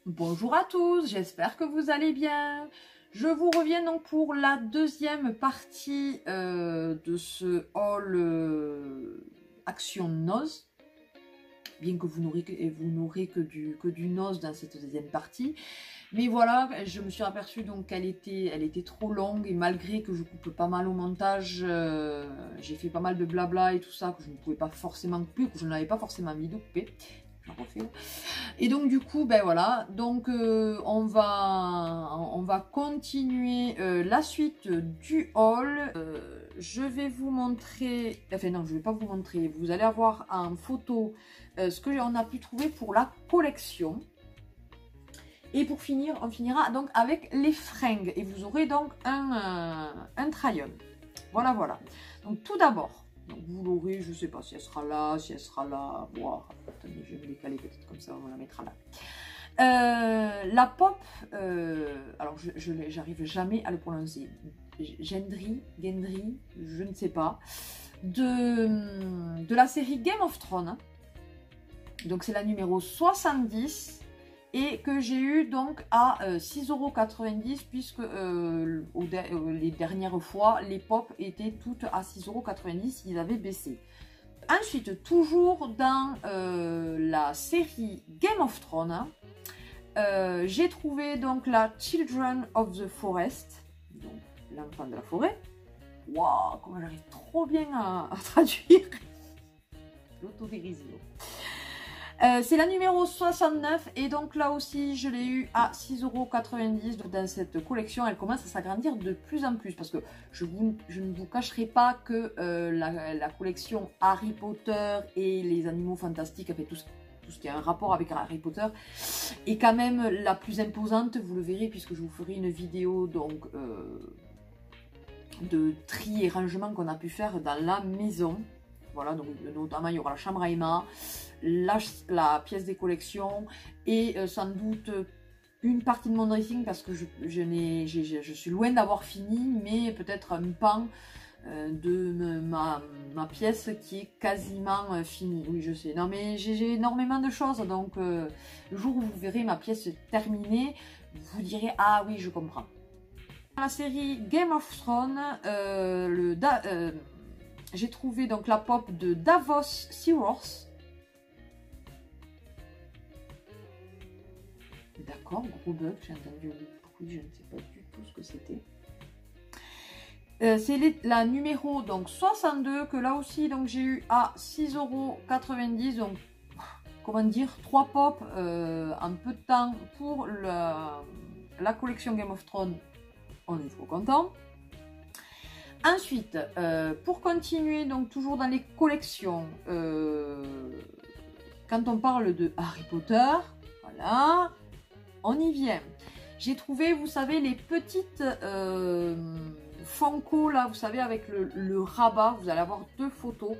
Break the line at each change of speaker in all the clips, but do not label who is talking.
Bonjour à tous, j'espère que vous allez bien. Je vous reviens donc pour la deuxième partie de ce haul Action Nose. Bien que vous n'aurez que du nose dans cette deuxième partie. Mais voilà, je me suis aperçue donc qu'elle était trop longue et malgré que je coupe pas mal au montage, j'ai fait pas mal de blabla et tout ça que je ne pouvais pas forcément couper, que je n'avais pas forcément envie de couper. Et donc du coup, ben voilà, donc on va continuer la suite du haul. Je vais vous montrer, enfin non, je ne vais pas vous montrer, vous allez avoir en photo ce que on a pu trouver pour la collection. Et pour finir, on finira donc avec les fringues et vous aurez donc un try-on. Voilà, voilà. Donc tout d'abord, vous l'aurez, je ne sais pas si elle sera là, Wow. Attendez, je vais me décaler peut-être comme ça, on la mettra là. La pop, alors j'arrive jamais à le prononcer. Gendry, je ne sais pas. De la série Game of Thrones. Donc c'est la numéro 70. Et que j'ai eu donc à 6,90 € puisque les dernières fois, les pop étaient toutes à 6,90 €, ils avaient baissé. Ensuite, toujours dans la série Game of Thrones, j'ai trouvé donc la Children of the Forest, donc l'enfant de la forêt. Waouh, comment j'arrive trop bien à traduire l'autodérision. C'est la numéro 69 et donc là aussi je l'ai eu à 6,90 € dans cette collection. Elle commence à s'agrandir de plus en plus parce que je ne vous cacherai pas que la collection Harry Potter et les animaux fantastiques, avec tout ce qui a un rapport avec Harry Potter, est quand même la plus imposante, vous le verrez puisque je vous ferai une vidéo donc de tri et rangement qu'on a pu faire dans la maison. Voilà, donc notamment il y aura la chambre à Emma, la pièce des collections et sans doute une partie de mon dressing parce que je suis loin d'avoir fini, mais peut-être un pan de ma pièce qui est quasiment finie. Oui, je sais, non mais j'ai énormément de choses, donc le jour où vous verrez ma pièce terminée, vous direz ah oui, je comprends. Dans la série Game of Thrones, j'ai trouvé donc la pop de Davos Seahorse. D'accord, gros bug, j'ai entendu un bruit, je ne sais pas du tout ce que c'était. C'est la numéro donc 62 que là aussi donc j'ai eu à 6,90 €. Donc comment dire, 3 pop en peu de temps pour la collection Game of Thrones. On est trop content. Ensuite, pour continuer, donc toujours dans les collections, quand on parle de Harry Potter, voilà, on y vient. J'ai trouvé, vous savez, les petites Funko, là, vous savez, avec le rabat, vous allez avoir 2 photos.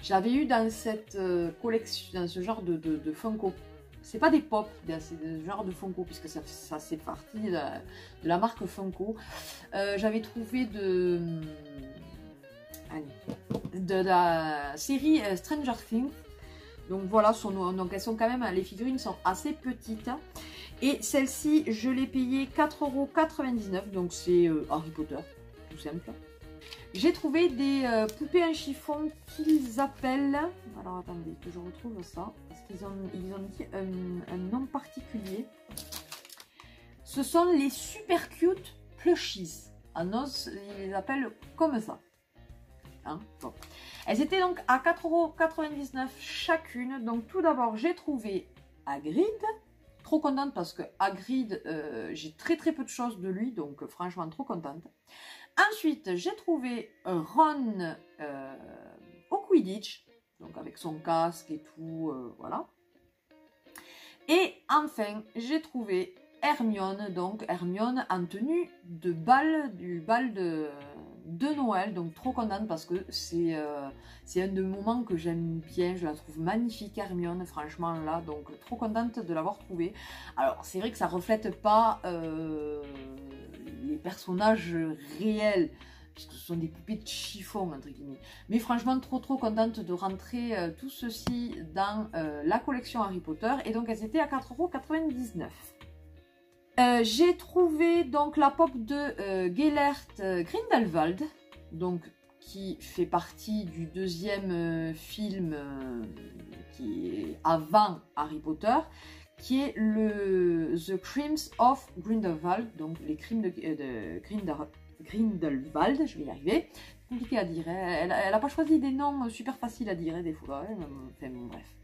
J'avais eu dans cette collection, dans ce genre de Funko. C'est pas des pop, c'est ce genre de Funko, puisque ça c'est parti de la marque Funko. J'avais trouvé de la série Stranger Things. Donc voilà, donc elles sont quand même, les figurines sont assez petites. Et celle-ci, je l'ai payée 4,99 €, donc c'est Harry Potter, tout simple. J'ai trouvé des poupées en chiffon qu'ils appellent... Alors attendez, que je retrouve ça, parce qu'ils ont dit un nom particulier. Ce sont les super cute plushies. En os, ils les appellent comme ça. Hein, bon. Elles étaient donc à 4,99 € chacune. Donc tout d'abord, j'ai trouvé Hagrid. Trop contente parce que Hagrid, j'ai très peu de choses de lui, donc franchement trop contente. Ensuite, j'ai trouvé Ron au Quidditch, donc avec son casque et tout, voilà. Et enfin, j'ai trouvé Hermione, donc Hermione en tenue de bal, du bal de Noël, donc trop contente parce que c'est un des moments que j'aime bien, je la trouve magnifique Hermione, franchement là, donc trop contente de l'avoir trouvée. Alors c'est vrai que ça reflète pas les personnages réels, puisque ce sont des poupées de chiffon entre guillemets, mais franchement trop contente de rentrer tout ceci dans la collection Harry Potter, et donc elles étaient à 4,99 €. J'ai trouvé donc la pop de Gellert Grindelwald, donc qui fait partie du deuxième film qui est avant Harry Potter, qui est le The Crimes of Grindelwald, donc les crimes de Grindelwald, je vais y arriver, compliqué à dire, hein. Elle n'a pas choisi des noms super faciles à dire, hein, des fois, hein. Enfin bon, bref.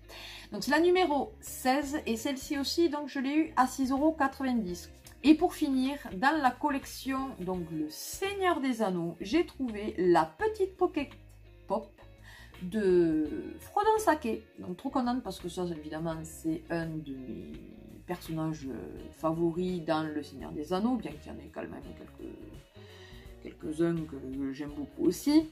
Donc c'est la numéro 16, et celle-ci aussi, donc je l'ai eu à 6,90 €. Et pour finir, dans la collection, donc le Seigneur des Anneaux, j'ai trouvé la petite Pocket Pop de Frodon Sake. Donc trop contente parce que ça, évidemment, c'est un de mes personnages favoris dans le Seigneur des Anneaux, bien qu'il y en ait quand même quelques-uns que j'aime beaucoup aussi,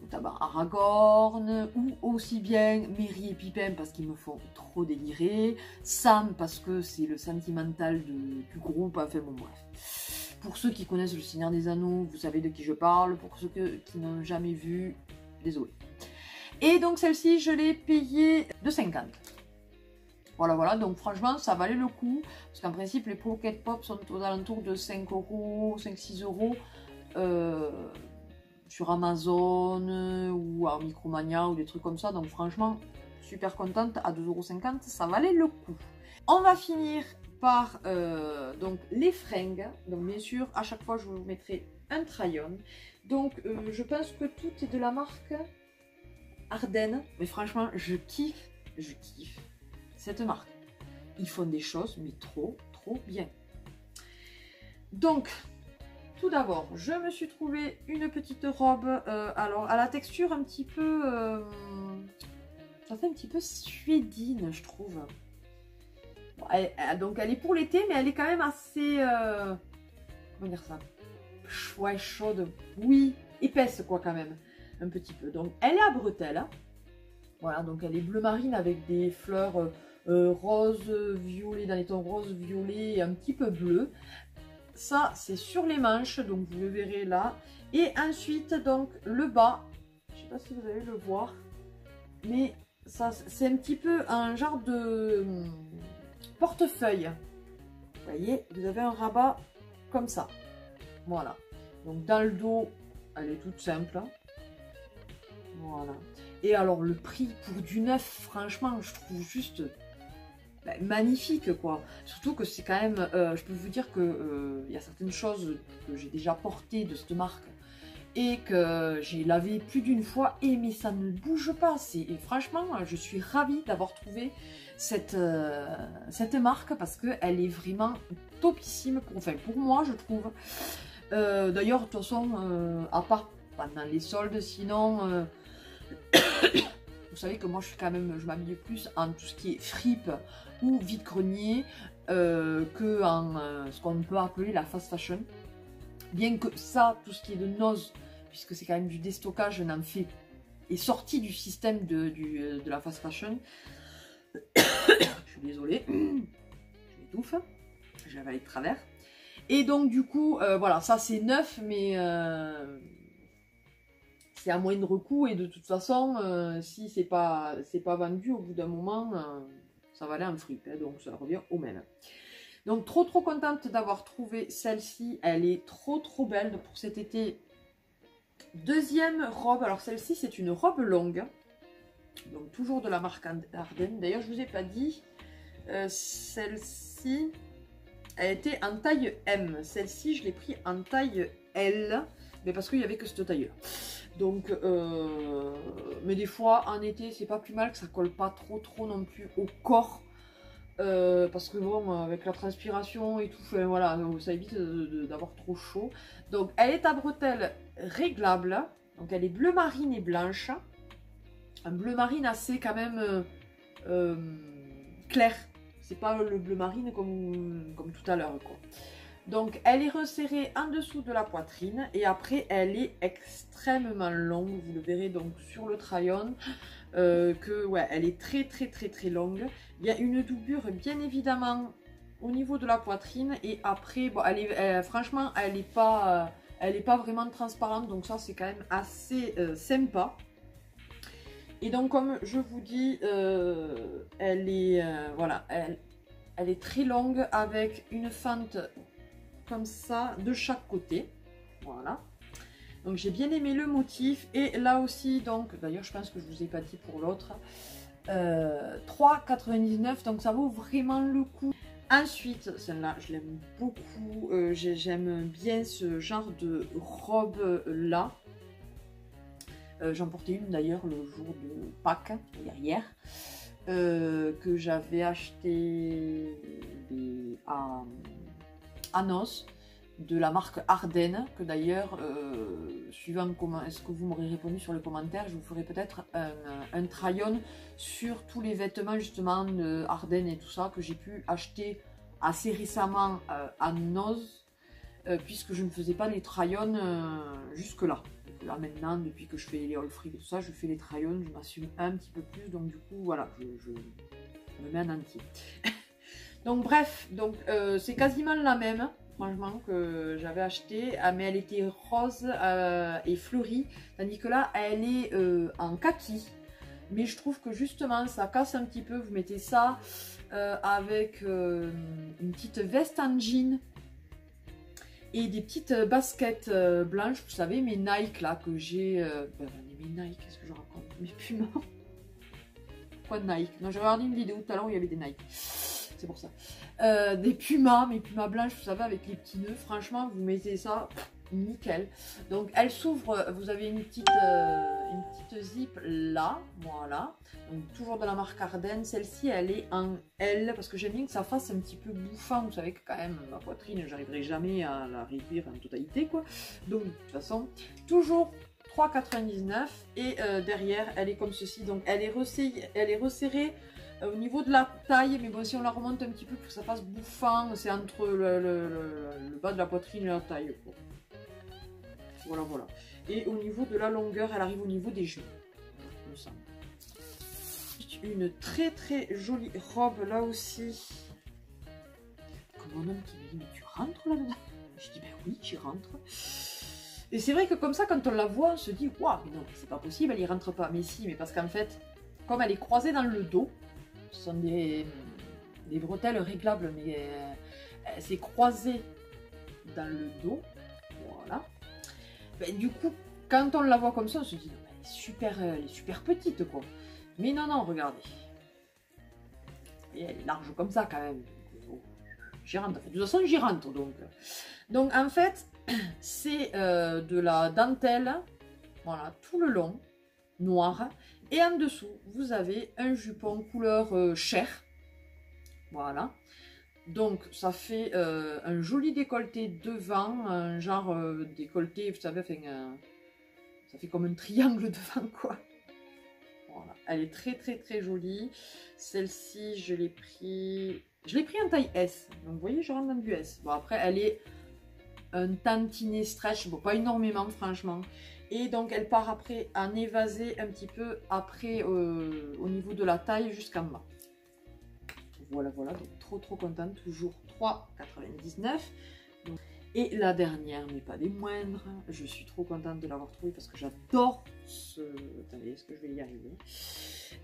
notamment Aragorn, ou aussi bien Merry et Pippin parce qu'ils me font trop délirer, Sam parce que c'est le sentimental du groupe, enfin bon bref. Pour ceux qui connaissent le Seigneur des Anneaux, vous savez de qui je parle, pour ceux qui n'ont jamais vu, désolé. Et donc celle-ci, je l'ai payée de 50. Voilà, donc franchement, ça valait le coup, parce qu'en principe, les Pocket Pop sont aux alentours de 5 €, 5-6 € sur Amazon ou à Micromania ou des trucs comme ça, donc franchement super contente. À 2,50 €, ça valait le coup. On va finir par donc les fringues, donc bien sûr à chaque fois je vous mettrai un try-on, donc je pense que tout est de la marque Ardennes, mais franchement je kiffe cette marque, ils font des choses mais trop bien. Donc tout d'abord, je me suis trouvé une petite robe, alors à la texture un petit peu, ça fait un petit peu suédine, je trouve. Bon, donc elle est pour l'été, mais elle est quand même assez, comment dire ça, ouais, chaude, oui, épaisse quoi quand même, un petit peu. Donc elle est à bretelles, voilà, donc elle est bleu marine avec des fleurs rose, violet, dans les tons rose, violet et un petit peu bleu. Ça, c'est sur les manches, donc vous le verrez là. Et ensuite, donc, le bas, je sais pas si vous allez le voir, mais ça, c'est un petit peu un genre de portefeuille. Vous voyez, vous avez un rabat comme ça. Voilà. Donc, dans le dos, elle est toute simple. Voilà. Et alors, le prix pour du neuf, franchement, je trouve juste... magnifique quoi, surtout que c'est quand même, je peux vous dire que y a certaines choses que j'ai déjà portées de cette marque et que j'ai lavé plus d'une fois, et mais ça ne bouge pas, et franchement je suis ravie d'avoir trouvé cette marque parce qu'elle est vraiment topissime, pour moi je trouve. D'ailleurs de toute façon, à part pendant les soldes, sinon vous savez que moi je m'habille plus en tout ce qui est fripe ou vide-grenier que en ce qu'on peut appeler la fast fashion. Bien que ça, tout ce qui est de nose, puisque c'est quand même du déstockage, est sorti du système de la fast fashion. Je suis désolée, je m'étouffe, j'ai avalé de travers. Et donc du coup, voilà, ça c'est neuf, mais... c'est à moindre coût, et de toute façon, si c'est pas vendu, au bout d'un moment, ça valait un fric, hein, donc ça revient au même. Donc trop contente d'avoir trouvé celle-ci, elle est trop belle pour cet été. Deuxième robe, alors celle-ci c'est une robe longue, donc toujours de la marque Ardennes. D'ailleurs je vous ai pas dit, celle-ci elle était en taille M, celle-ci je l'ai pris en taille L, mais parce qu'il n'y avait que cette taille-là. Donc, mais des fois en été c'est pas plus mal, que ça colle pas trop non plus au corps, parce que bon, avec la transpiration et tout, voilà, ça évite d'avoir trop chaud. Donc elle est à bretelles réglables, donc elle est bleu marine et blanche, un bleu marine assez quand même clair, c'est pas le bleu marine comme tout à l'heure quoi. Donc elle est resserrée en dessous de la poitrine et après elle est extrêmement longue, vous le verrez donc sur le try-on, que ouais, elle est très longue. Il y a une doublure bien évidemment au niveau de la poitrine et après, bon, franchement elle est pas vraiment transparente, donc ça c'est quand même assez sympa. Et donc comme je vous dis, elle est voilà, elle est très longue avec une fente comme ça de chaque côté, voilà. Donc j'ai bien aimé le motif et là aussi, donc d'ailleurs je pense que je vous ai pas dit pour l'autre, 3,99 €, donc ça vaut vraiment le coup. Ensuite, celle-là je l'aime beaucoup, j'aime bien ce genre de robe là. J'en portais une d'ailleurs le jour de Pâques, hier, que j'avais acheté à Noz, de la marque Ardennes, que d'ailleurs, suivant comment est-ce que vous m'aurez répondu sur les commentaires, je vous ferai peut-être un try-on sur tous les vêtements justement de Ardennes et tout ça, que j'ai pu acheter assez récemment à Noz, puisque je ne faisais pas les try-on jusque-là. Là maintenant, depuis que je fais les haul free et tout ça, je fais les try-on, je m'assume un petit peu plus, donc du coup voilà, je me mets en entier. Donc bref, donc c'est quasiment la même, franchement, que j'avais acheté, mais elle était rose et fleurie, tandis que là elle est en kaki. Mais je trouve que justement ça casse un petit peu, vous mettez ça avec une petite veste en jean et des petites baskets blanches, vous savez, mes Nike là que j'ai. Mes Nike, qu'est-ce que je raconte? Mes Puma. Quoi de Nike? Non, j'ai regardé une vidéo tout à l'heure où il y avait des Nike. C'est pour ça. Des Pumas, mes Pumas blanches, vous savez, avec les petits nœuds. Franchement, vous mettez ça, nickel. Donc, elle s'ouvre. Vous avez une petite zip là, voilà. Donc, toujours de la marque Ardennes. Celle-ci, elle est en L, parce que j'aime bien que ça fasse un petit peu bouffant. Vous savez que quand même, ma poitrine, j'arriverai jamais à la réduire en totalité, quoi. Donc, de toute façon, toujours 3,99 € et derrière, elle est comme ceci. Donc, elle est resserrée au niveau de la taille, mais bon, si on la remonte un petit peu pour que ça fasse bouffant, c'est entre le bas de la poitrine et la taille, quoi. Voilà, voilà. Et au niveau de la longueur, elle arrive au niveau des genoux, il me semble. Une très jolie robe là aussi. Comme mon homme qui me dit, mais tu rentres là-dedans? Je dis, ben oui, j'y rentre. Et c'est vrai que comme ça, quand on la voit, on se dit, waouh, mais non, c'est pas possible, elle y rentre pas. Mais si, mais parce qu'en fait, comme elle est croisée dans le dos, ce sont des bretelles réglables, mais c'est croisé dans le dos, voilà. Ben, du coup, quand on la voit comme ça, on se dit, elle est super petite, quoi. Mais non, non, regardez. Et elle est large comme ça, quand même. J'y rentre. De toute façon, j'y rentre, donc. Donc, en fait, c'est de la dentelle, voilà, tout le long, noir. Et en dessous, vous avez un jupon couleur chair. Voilà. Donc, ça fait un joli décolleté devant, un genre décolleté, vous savez, enfin, ça fait comme un triangle devant, quoi. Voilà. Elle est très jolie. Celle-ci, je l'ai pris en taille S. Donc, vous voyez, je rentre dans du S. Bon, après, elle est un tantinet stretch. Bon, pas énormément, franchement. Et donc, elle part après en évasé un petit peu après au niveau de la taille jusqu'en bas. Voilà, voilà. Donc, trop contente. Toujours 3,99 €. Et la dernière, mais pas des moindres, je suis trop contente de l'avoir trouvée parce que j'adore ce... Attendez, est-ce que je vais y arriver?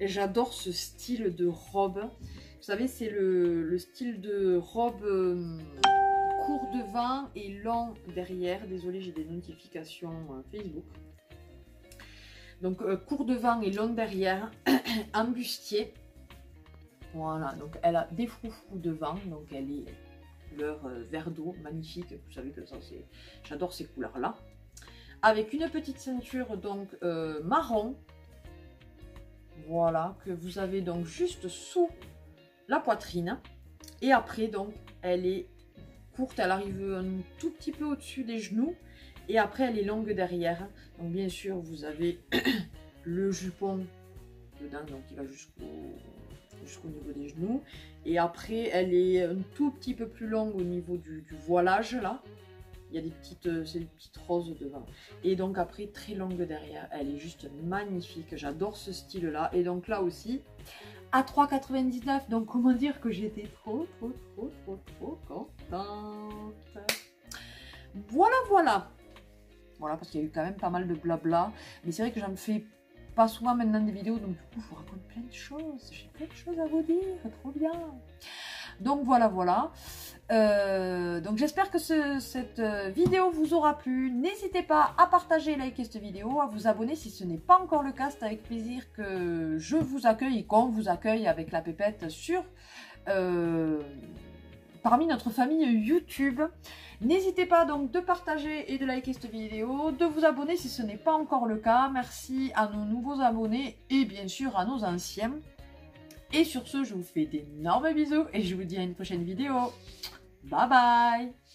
J'adore ce style de robe. Vous savez, c'est le style de robe court devant et long derrière. Désolée, j'ai des notifications Facebook. Donc, court devant et long derrière, en bustier. Voilà, donc elle a des froufrous devant, donc elle est... couleur vert d'eau, magnifique, vous savez que ça c'est... J'adore ces couleurs là. Avec une petite ceinture donc marron, voilà, que vous avez donc juste sous la poitrine. Et après donc elle est courte, elle arrive un tout petit peu au-dessus des genoux. Et après elle est longue derrière. Donc bien sûr vous avez le jupon dedans, donc il va jusqu'au niveau des genoux. Et après, elle est un tout petit peu plus longue au niveau du voilage, là. Il y a des petites, c'est des petites roses devant. Et donc après, très longue derrière. Elle est juste magnifique. J'adore ce style-là. Et donc là aussi, à 3,99 €. Donc comment dire que j'étais trop contente. Voilà, voilà. Voilà, parce qu'il y a eu quand même pas mal de blabla. Mais c'est vrai que j'en fais pas souvent maintenant des vidéos. Donc du coup, je vous raconte plein de choses. J'ai plein de choses à vous dire. Trop bien. Donc voilà, voilà. Donc j'espère que cette vidéo vous aura plu. N'hésitez pas à partager et liker cette vidéo, à vous abonner si ce n'est pas encore le cas. C'est avec plaisir que je vous accueille et qu'on vous accueille avec la pépette sur parmi notre famille YouTube. N'hésitez pas donc de partager et de liker cette vidéo, de vous abonner si ce n'est pas encore le cas. Merci à nos nouveaux abonnés et bien sûr à nos anciens. Et sur ce, je vous fais d'énormes bisous et je vous dis à une prochaine vidéo. Bye bye!